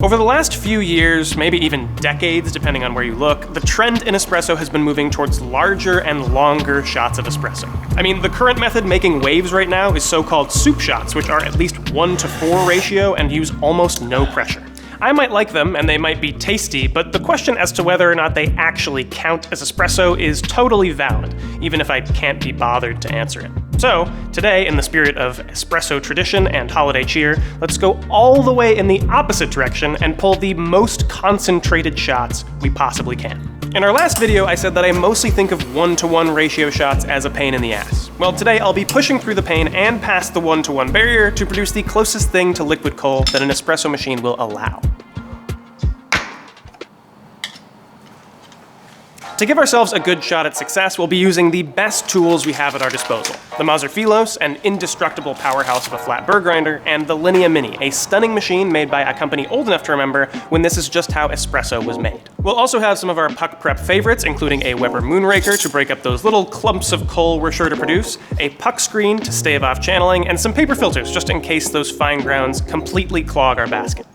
Over the last few years, maybe even decades, depending on where you look, the trend in espresso has been moving towards larger and longer shots of espresso. I mean, the current method making waves right now is so-called soup shots, which are at least 1:4 ratio and use almost no pressure. I might like them, and they might be tasty, but the question as to whether or not they actually count as espresso is totally valid, even if I can't be bothered to answer it. So, today, in the spirit of espresso tradition and holiday cheer, let's go all the way in the opposite direction and pull the most concentrated shots we possibly can. In our last video, I said that I mostly think of 1:1 ratio shots as a pain in the ass. Well, today I'll be pushing through the pain and past the 1:1 barrier to produce the closest thing to liquid coal that an espresso machine will allow. To give ourselves a good shot at success, we'll be using the best tools we have at our disposal. The Mazzer Philos, an indestructible powerhouse of a flat burr grinder, and the Linea Mini, a stunning machine made by a company old enough to remember when this is just how espresso was made. We'll also have some of our puck prep favorites, including a Weber Moonraker to break up those little clumps of coal we're sure to produce, a puck screen to stave off channeling, and some paper filters just in case those fine grounds completely clog our basket.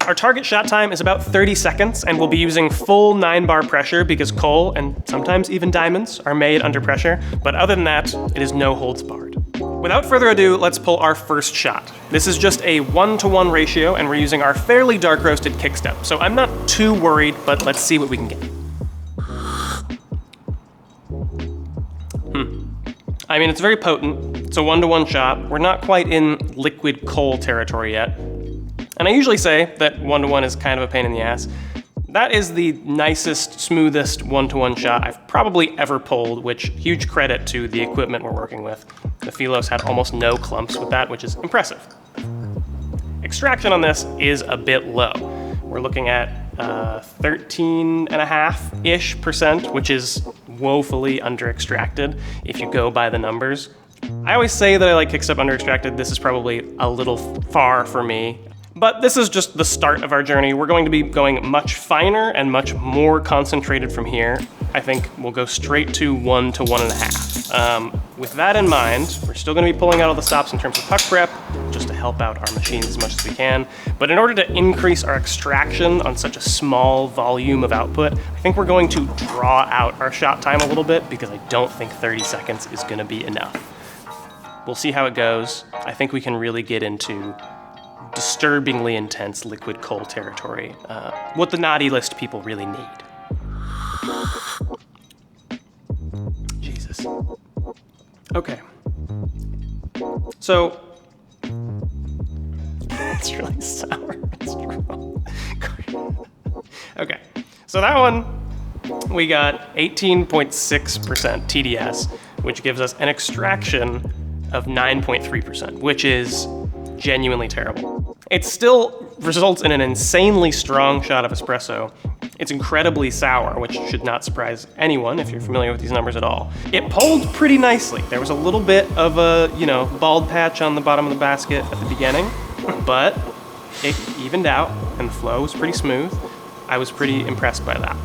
Our target shot time is about 30 seconds, and we'll be using full 9-bar pressure because coal, and sometimes even diamonds, are made under pressure, but other than that, it is no holds barred. Without further ado, let's pull our first shot. This is just a 1:1 ratio, and we're using our fairly dark roasted kickstep, so I'm not too worried, but let's see what we can get. I mean, it's very potent. It's a 1:1 shot. We're not quite in liquid coal territory yet. And I usually say that 1:1 is kind of a pain in the ass. That is the nicest, smoothest 1:1 shot I've probably ever pulled, which huge credit to the equipment we're working with. The Philos had almost no clumps with that, which is impressive. Extraction on this is a bit low. We're looking at 13.5-ish%, which is woefully under-extracted if you go by the numbers. I always say that I like kickstep under-extracted. This is probably a little far for me. But this is just the start of our journey. We're going to be going much finer and much more concentrated from here. I think we'll go straight to 1 to 1.5. With that in mind, we're still going to be pulling out all the stops in terms of puck prep, just to help out our machines as much as we can. But in order to increase our extraction on such a small volume of output, I think we're going to draw out our shot time a little bit because I don't think 30 seconds is going to be enough. We'll see how it goes. I think we can really get into disturbingly intense liquid coal territory, what the naughty list people really need. Jesus. Okay. So, it's really sour. It's true. Okay, so that one, we got 18.6% TDS, which gives us an extraction of 9.3%, which is genuinely terrible. It still results in an insanely strong shot of espresso. It's incredibly sour, which should not surprise anyone if you're familiar with these numbers at all. It pulled pretty nicely. There was a little bit of a, bald patch on the bottom of the basket at the beginning, but it evened out and the flow was pretty smooth. I was pretty impressed by that.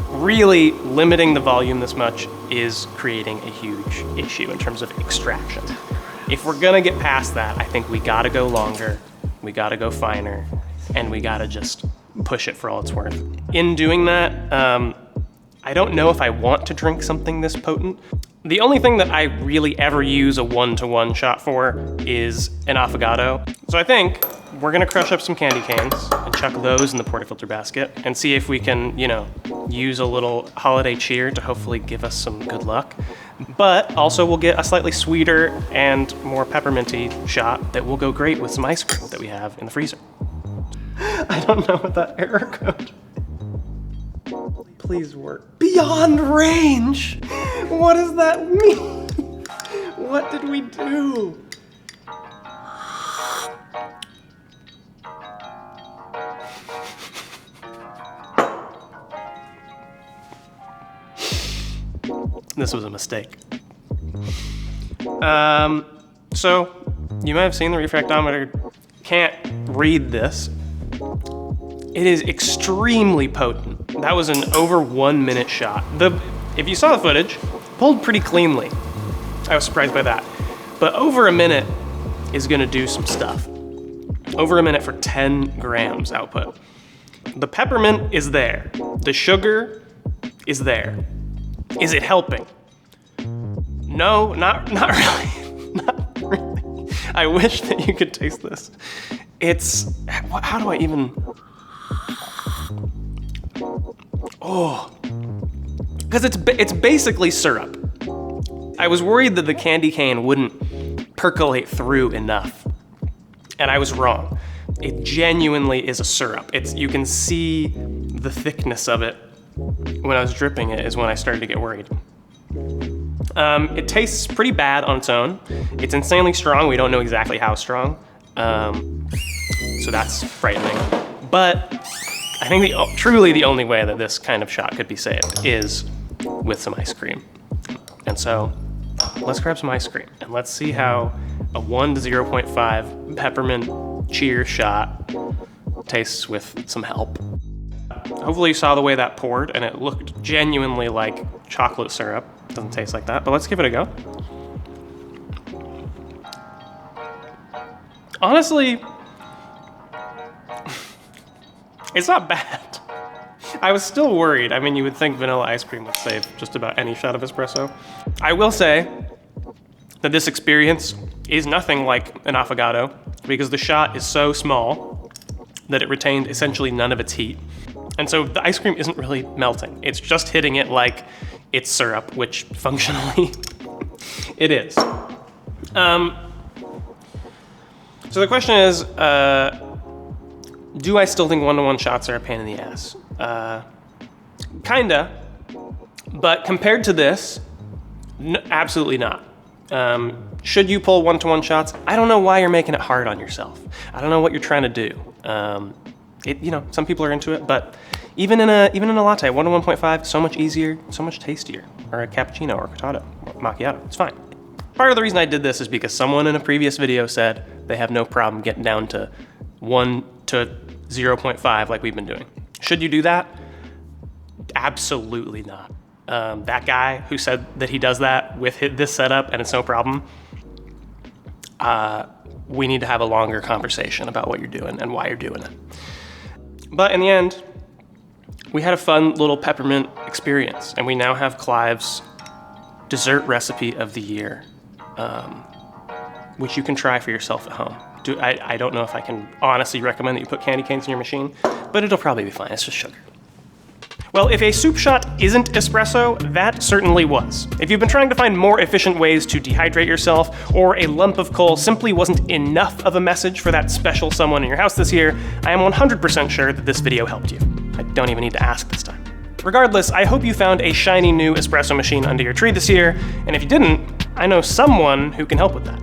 Really limiting the volume this much is creating a huge issue in terms of extraction. If we're gonna get past that, I think we gotta go longer, we gotta go finer, and we gotta just push it for all it's worth. In doing that, I don't know if I want to drink something this potent. The only thing that I really ever use a 1:1 shot for is an affogato. So I think we're gonna crush up some candy canes and chuck those in the portafilter basket and see if we can, use a little holiday cheer to hopefully give us some good luck. But also we'll get a slightly sweeter and more pepperminty shot that will go great with some ice cream that we have in the freezer. I don't know what that error code. Please work. Beyond range? What does that mean? What did we do? This was a mistake. So, you might have seen the refractometer. Can't read this. It is extremely potent. That was an over 1 minute shot. If you saw the footage, pulled pretty cleanly. I was surprised by that. But over a minute is gonna do some stuff. over a minute for 10 grams output. The peppermint is there. The sugar is there. Is it helping? No, not really. Not really. I wish that you could taste this. How do I even? Oh, because it's basically syrup. I was worried that the candy cane wouldn't percolate through enough, and I was wrong. It genuinely is a syrup. You can see the thickness of it. When I was dripping it is when I started to get worried. It tastes pretty bad on its own. It's insanely strong. We don't know exactly how strong, so that's frightening. But I think truly the only way that this kind of shot could be saved is with some ice cream. And so let's grab some ice cream and let's see how a 1 to 0.5 peppermint cheer shot tastes with some help. Hopefully you saw the way that poured and it looked genuinely like chocolate syrup. Doesn't taste like that, but let's give it a go. Honestly, it's not bad. I was still worried. I mean, you would think vanilla ice cream would save just about any shot of espresso. I will say that this experience is nothing like an affogato because the shot is so small that it retained essentially none of its heat. And so the ice cream isn't really melting. It's just hitting it like it's syrup, which functionally it is. So the question is, do I still think 1-to-1 shots are a pain in the ass? Kinda, but compared to this, absolutely not. Should you pull 1-to-1 shots? I don't know why you're making it hard on yourself. I don't know what you're trying to do. Some people are into it, but even in a latte, 1 to 1.5, so much easier, so much tastier. Or a cappuccino or cortado, or macchiato, it's fine. Part of the reason I did this is because someone in a previous video said they have no problem getting down to 1 to 0.5 like we've been doing. Should you do that? Absolutely not. That guy who said that he does that with this setup and it's no problem, we need to have a longer conversation about what you're doing and why you're doing it. But in the end, we had a fun little peppermint experience, and we now have Clive's dessert recipe of the year, which you can try for yourself at home. I don't know if I can honestly recommend that you put candy canes in your machine, but it'll probably be fine. It's just sugar. Well, if a soup shot isn't espresso, that certainly was. If you've been trying to find more efficient ways to dehydrate yourself, or a lump of coal simply wasn't enough of a message for that special someone in your house this year, I am 100% sure that this video helped you. I don't even need to ask this time. Regardless, I hope you found a shiny new espresso machine under your tree this year, and if you didn't, I know someone who can help with that.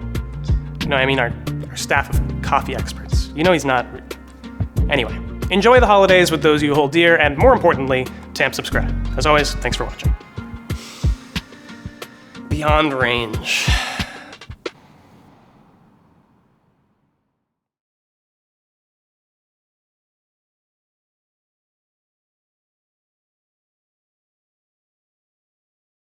Our staff of coffee experts. He's not... Anyway. Enjoy the holidays with those you hold dear, and more importantly, Tamp subscribe. As always, thanks for watching. Beyond range.